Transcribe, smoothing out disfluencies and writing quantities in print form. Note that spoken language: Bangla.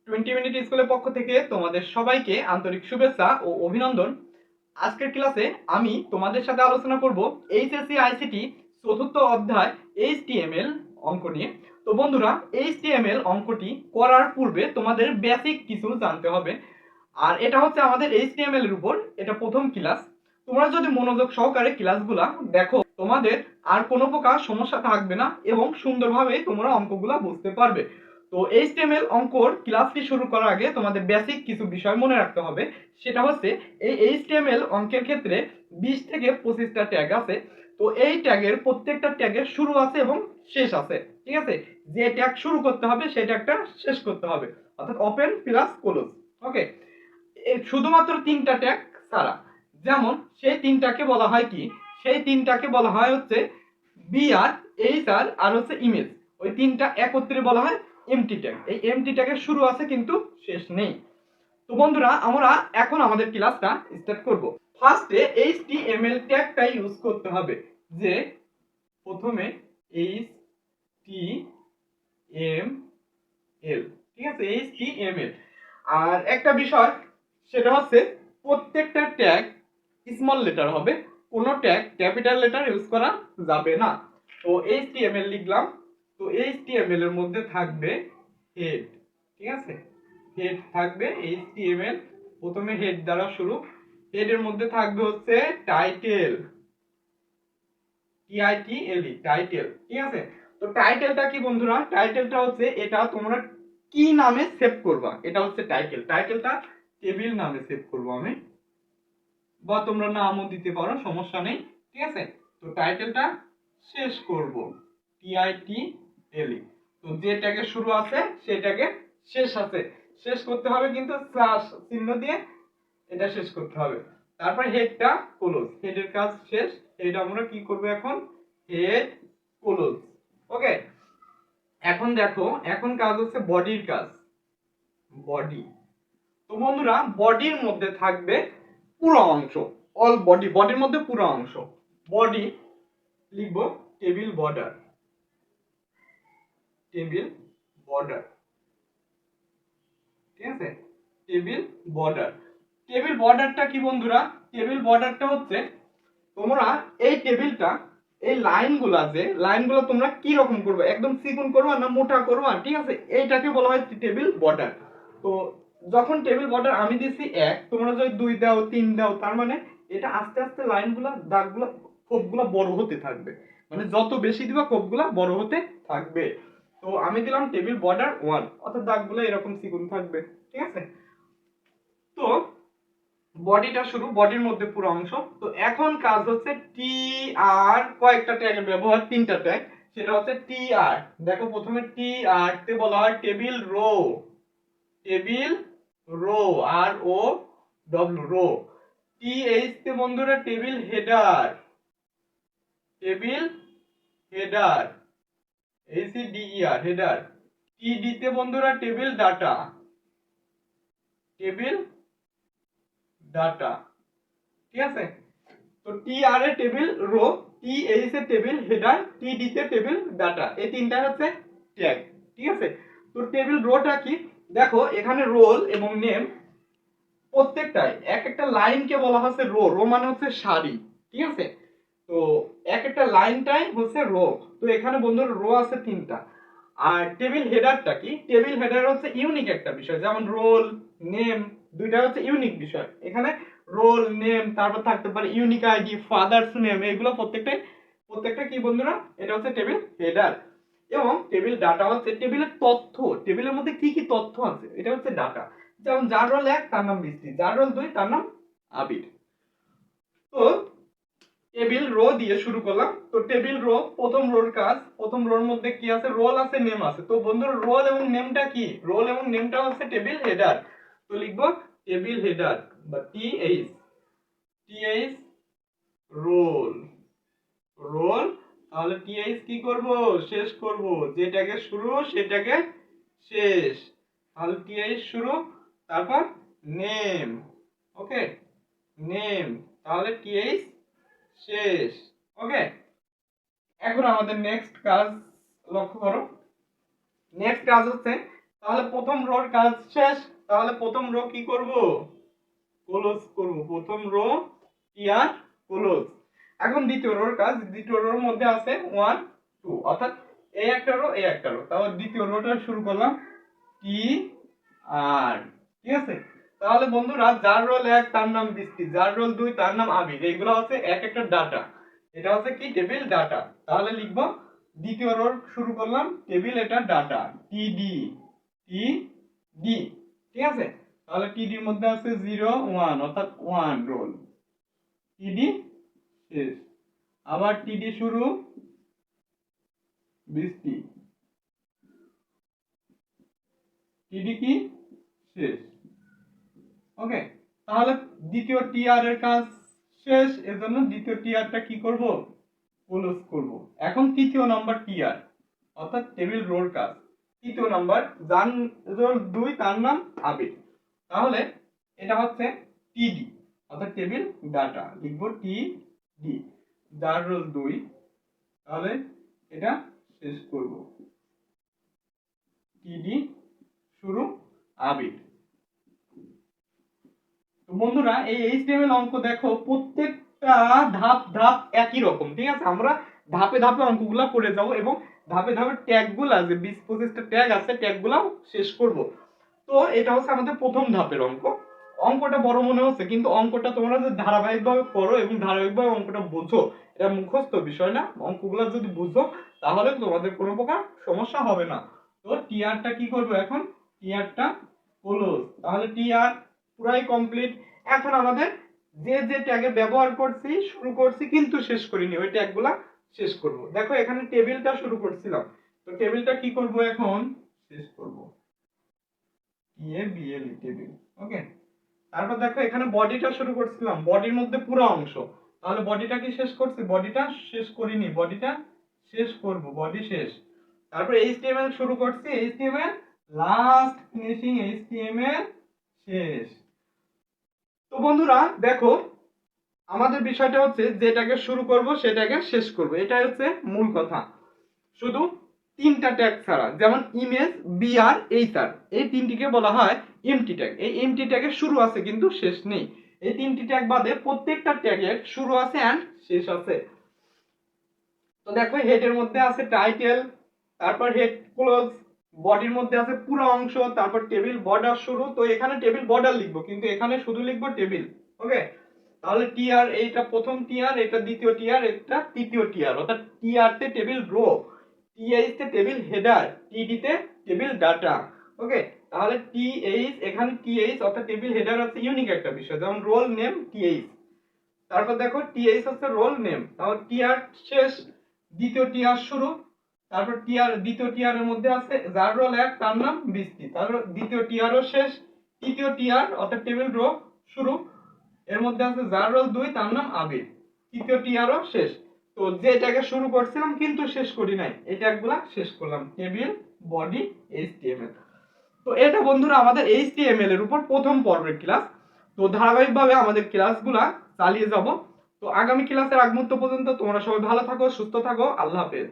20 মিনিট স্কুলের পক্ষ থেকে তোমাদের সবাইকে আন্তরিক শুভেচ্ছা ও অভিনন্দন। আজকের ক্লাসে আমি তোমাদের সাথে আলোচনা করব এইচএসসি আইসিটি চতুর্থ অধ্যায় এইচটিএমএল অঙ্ক নিয়ে। তো বন্ধুরা, এইচটিএমএল অঙ্কটি করার পূর্বে তোমাদের বেসিক কিছু জানতে হবে। আর এটা হচ্ছে আমাদের এইচটিএমএল এর উপর এটা প্রথম ক্লাস। তোমরা যদি মনোযোগ সহকারে ক্লাসগুলা দেখো, তোমাদের আর কোনো প্রকার সমস্যা থাকবে না এবং সুন্দরভাবে তোমরা অঙ্কগুলা বুঝতে পারবে। তো এইচটিএমএল অঙ্কর ক্লাসটি শুরু করার আগে তোমাদের বেসিক কিছু বিষয় মনে রাখতে হবে। সেটা হচ্ছে এই এইচটিএমএল অঙ্কের ক্ষেত্রে 20 থেকে 25টা ট্যাগ আছে। তো এই ট্যাগের প্রত্যেকটা ট্যাগের শুরু আছে এবং শেষ আছে। ঠিক আছে, যে ট্যাগ শুরু করতে হবে সেই ট্যাগটা শেষ করতে হবে, অর্থাৎ ওপেন প্লাস ক্লোজ। ওকে, শুধুমাত্র 3টা ট্যাগ ছাড়া, যেমন সেই তিনটাকে বলা হয় কি, সেই তিনটাকে বলা হয় হচ্ছে বিআর, এইচআর আর হচ্ছে ইমেজ। ওই তিনটা একত্রে বলা হয় এমটি ট্যাগ। এই এমটি ট্যাগের শুরু আছে কিন্তু শেষ নেই। তো বন্ধুরা, আমরা এখন আমাদের ক্লাসটা স্টার্ট করব। ফার্স্টে এইচটিএমএল ট্যাগটা ইউজ করতে হবে, যে প্রথমে এইচটিএমএল, ঠিক আছে, এইচটিএমএল। আর একটা বিষয়, সেটা হচ্ছে প্রত্যেকটা ট্যাগ স্মল লেটার হবে, কোনো ট্যাগ ক্যাপিটাল লেটার ইউজ করা যাবে না। তো এইচটিএমএল লিখলাম। তো এইচটিএমএল এর মধ্যে থাকবে হেড, ঠিক আছে, হেড থাকবে এইচটিএমএল। প্রথমে হেড দ্বারা শুরু। হেড এর মধ্যে থাকবে হচ্ছে টাইটেল, টিআইটিএলই, টাইটেল, ঠিক আছে। তো টাইটেলটা কি বন্ধুরা? টাইটেলটা হচ্ছে এটা তোমরা কি নামে সেভ করবা, এটা হচ্ছে টাইটেল। টাইটেলটা টেবিল নামে সেভ করব আমি, বা তোমরা নামও দিতে পারো, সমস্যা নেই, ঠিক আছে। তো টাইটেলটা শেষ করব টিআইটিএলই। তো যে ট্যাগে শুরু আছে সেটাকে শেষ আছে, শেষ করতে হবে কিন্তু স্ল্যাশ চিহ্ন দিয়ে এটা শেষ করতে হবে। তারপর হেডটা ক্লোজ, হেডের কাজ শেষ। এটা আমরা কি করব এখন? Head close. ওকে, এখন দেখো, এখন কাজ হচ্ছে বডির কাজ, বডি। তো বন্ধুরা, বডির মধ্যে থাকবে পুরো অংশ, অল বডি, বডির মধ্যে পুরো অংশ। বডি লিখবো টেবিল বর্ডার, টেবিল বর্ডার, ঠিক আছে, টেবিল বর্ডার। টেবিল বর্ডারটা কি বন্ধুরা? টেবিল বর্ডারটা হচ্ছে তোমরা এই টেবিলটা, এই লাইনগুলো আছে, লাইনগুলো তোমরা কি রকম করবে, একদম চিকন করবা না মোটা করবা, ঠিক আছে, এইটাকে বলা হয় টেবিল বর্ডার। তো যখন টেবিল বর্ডার আমি দিছি 1, তোমরা যদি 2 দাও 3 দাও, তার মানে এটা আস্তে আস্তে লাইনগুলো, দাগগুলো, খোপগুলো বড় হতে থাকবে, মানে যত বেশি দিবা খোপগুলো বড় হতে থাকবে। তো আমি দিলাম টেবিল বর্ডার 1, অর্থাৎ দাগগুলো এরকম চিকন থাকবে, ঠিক আছে। তো বডিটা শুরু, বডির মধ্যে পুরো অংশ। তো এখন কাজ হচ্ছে টি আর, কয়েকটা ট্যাগের ব্যবহার, 3টা ট্যাগ। সেটা হচ্ছে টি আর। দেখো, প্রথমে টি আর তে বলা হয় table row, table row, R O W, row. T H তে বন্ধুরা table header, table header, H E D E R, header. T D তে বন্ধুরা টেবিল ডাটা, টেবিল ডাটা, ঠিক আছে। তো টি আর এ টেবিল রো, টি এইচ এ টেবিল হেডার, টি ডি তে টেবিল ডাটা, এই তিনটা হচ্ছে ট্যাগ, ঠিক আছে। তো টেবিল রোটা কি? দেখো, এখানে রোল এবং নেম প্রত্যেকটাই, এক একটা লাইনকে বলা হচ্ছে রো, রো মানে হচ্ছে সারি, ঠিক আছে। তো এক একটা লাইনটাই হচ্ছে রো। তো এখানে বন্ধুরা রো আছে 3টা। আর টেবিল হেডারটা কি? টেবিল হেডার হচ্ছে ইউনিক একটা বিষয়, যেমন রোল, নেম, দুইটা হচ্ছে ইউনিক বিষয়। এখানে রোল, নেম, তারপর থাকতে পারে ইউনিক আইডি, ফাদার্স নেম, এগুলো প্রত্যেকটা কি বন্ধুরা? এটা হচ্ছে টেবিল হেডার। এবং টেবিল ডাটা হচ্ছে টেবিলের তথ্য, টেবিলের মধ্যে কি কি তথ্য আছে, এটা হচ্ছে ডাটা। যেমন যার রোল 1 তার নাম বৃষ্টি, যার রোল 2 তার নাম আবির। তো টেবিল রো দিয়ে শুরু করলাম। তো টেবিল রো, প্রথম রোর কাজ, প্রথম রোর মধ্যে কি আছে? রোল আছে, নেম আছে। তো বন্ধুরা, রোল এবং নেমটা কি? রোল এবং নেমটা হচ্ছে টেবিল হেডার। তো লিখবো টেবিল হেডার বা টিএইচ, টিএইচ রোল, রোল। তাহলে টিএইচ কি করব? শেষ করব, যেটাকে শুরু সেটাকে শেষ। তাহলে টিএইচ শুরু, তারপর নেম, ওকে, নেম, তাহলে টিএইচ শেষ। ওকে, এখন আমাদের নেক্সট কাজ লক্ষ্য করো। নেক্সট কাজ হচ্ছে, তাহলে প্রথম রোর কাজ শেষ। তাহলে প্রথম রো কি করব, ক্লোজ করব। প্রথম রো টিআর ক্লোজ। এখন দ্বিতীয় রোর কাজ, দ্বিতীয় রোর মধ্যে আছে 1 2, অর্থাৎ এই একটা রো এই একটা রো। তাহলে দ্বিতীয় রোটা শুরু করলাম টি আর, ঠিক আছে। তাহলে বন্ধুরা যার রোল 1 তার নাম বৃষ্টি, যার রোল 2 তার নাম আবির, এইগুলো হচ্ছে এক একটা ডাটা। এটা হচ্ছে কি টেবিল ডাটা। তাহলে লিখব দ্বিতীয় রোর শুরু করলাম টেবিল, এটা ডাটা টিডি টিডি, ঠিক আছে। তাহলে টিডির মধ্যে আছে 0 1, অর্থাৎ 1 রোল, টিডি শেষ। আবার টিডি শুরু বৃষ্টি, টিডি কি শেষ। ওকে, তাহলে দ্বিতীয় টিআর এর কাজ শেষ, এজন্য দ্বিতীয় টিআরটা কি করব, ক্লোজ করব। এখন তৃতীয় নাম্বার টিআর, অর্থাৎ টেবিল রোর কাজ। তৃতীয় নাম্বার যার রোল 2 তার নাম আবির। তাহলে এটা হচ্ছে টিডি, অর্থাৎ টেবিল ডাটা, লিখব টিডি, যার রোল 2, তাহলে এটা শেষ করব, টিডি শুরু আবির। তো বন্ধুরা এই এইচটিএমএল অঙ্ক দেখো প্রত্যেকটা ধাপ ধাপ একই রকম, ঠিক আছে। আমরা ধাপে ধাপে অঙ্কগুলো করে যাব এবং ধাপে ধাপে ট্যাগগুলা যে 20-25টা ট্যাগ আছে ট্যাগগুলো শেষ করব। তো এটা হচ্ছে আমাদের প্রথম ধাপের অঙ্ক। অঙ্কটা বড় মনে হচ্ছে, কিন্তু অঙ্কটা তোমরা যদি ধারাবাহিকভাবে করো এবং ধারাবাহিকভাবে অঙ্কটা বোঝো, এটা মুখস্থ বিষয় না, অঙ্কগুলো যদি বুঝো তাহলে তোমাদের কোনো প্রকার সমস্যা হবে না। তো টিআরটা কি করব এখন, টিআরটা ক্লোজ। তাহলে টিআর পুরাই কমপ্লিট। এখন আমাদের যে যে ট্যাগে ব্যবহার করছি, শুরু করছি কিন্তু শেষ করিনি, ওই ট্যাগগুলা শেষ করব। দেখো এখানে টেবিলটা শুরু করছিলাম, তো টেবিলটা কি করব এখন, শেষ করব, টিএবিএল টেবিল। ওকে, তারপর দেখো এখানে বডিটা শুরু করছিলাম, বডির মধ্যে পুরো অংশ, তাহলে বডিটা কি শেষ করছি, বডিটা শেষ করিনি, বডিটা শেষ করব, বডি শেষ। তারপর এইচটিএমএল শুরু করছি, এইচটিএমএল লাস্ট ফিনিশিং, এইচটিএমএল শেষ। তো বন্ধুরা দেখো আমাদের বিষয়টা হচ্ছে যেটাকে শুরু করব সেটাকে শেষ করব, এটাই হচ্ছে মূল কথা। শুধু তিনটা ট্যাগ ছাড়া, যেমন ইমেজ, বিআর, এইচআর, এই তিনটিকে বলা হয় এমটি ট্যাগ। এই এমটি ট্যাগের শুরু আছে কিন্তু শেষ নেই। এই তিনটি ট্যাগ বাদে প্রত্যেকটা ট্যাগের শুরু আছে এন্ড শেষ আছে। তো দেখো হেডের মধ্যে আছে টাইটেল, তারপর হেড ক্লোজ, বডির মধ্যে আছে পুরো অংশ, তারপর টেবিল বর্ডার শুরু। তো এখানে টেবিল বর্ডার লিখবো, কিন্তু এখানে শুধু লিখবো টেবিল। ওকে, তাহলে টিআর এইটা প্রথম টিআর, এটা দ্বিতীয় টিআর, এটা তৃতীয় টিআর, অর্থাৎ টিআর তে টেবিল রো, টিএইচ তে টেবিল হেডার, টিডি তে টেবিল ডাটা। ওকে, তাহলে টিএইচ, এখানে টিএইচ অর্থাৎ টেবিল হেডার হচ্ছে ইউনিক একটা বিষয়, যেমন রোল নেম টিএইচ। তারপর দেখো টিএইচ হচ্ছে রোল নেম, তাহলে টিআর শেষ, দ্বিতীয় টিআর শুরু। তারপর টিআর, দ্বিতীয় টিআর এর মধ্যে আছে যার রোল 1 তার নাম বৃষ্টি, তারপর দ্বিতীয় টিআরও শেষ। তৃতীয় টিআর অর্থাৎ টেবিল রো শুরু, এর মধ্যে আছে যার রোল 2 তার নাম আবির, তৃতীয় টিআরও শেষ। তো যেটাকে শুরু করছিলাম কিন্তু শেষ করি নাই, এই ট্যাগগুলা শেষ করলাম, টেবিল, বডি, এইচটিএমএল। তো এটা বন্ধুরা আমাদের এইচটিএমএল এর উপর প্রথম পর্বের ক্লাস। তো ধারাবাহিকভাবে আমাদের ক্লাসগুলা চালিয়ে যাব। তো আগামী ক্লাসের আগ মুহূর্ত পর্যন্ত তোমরা সবাই ভালো থাকো, সুস্থ থাকো, আল্লাহ হাফেজ।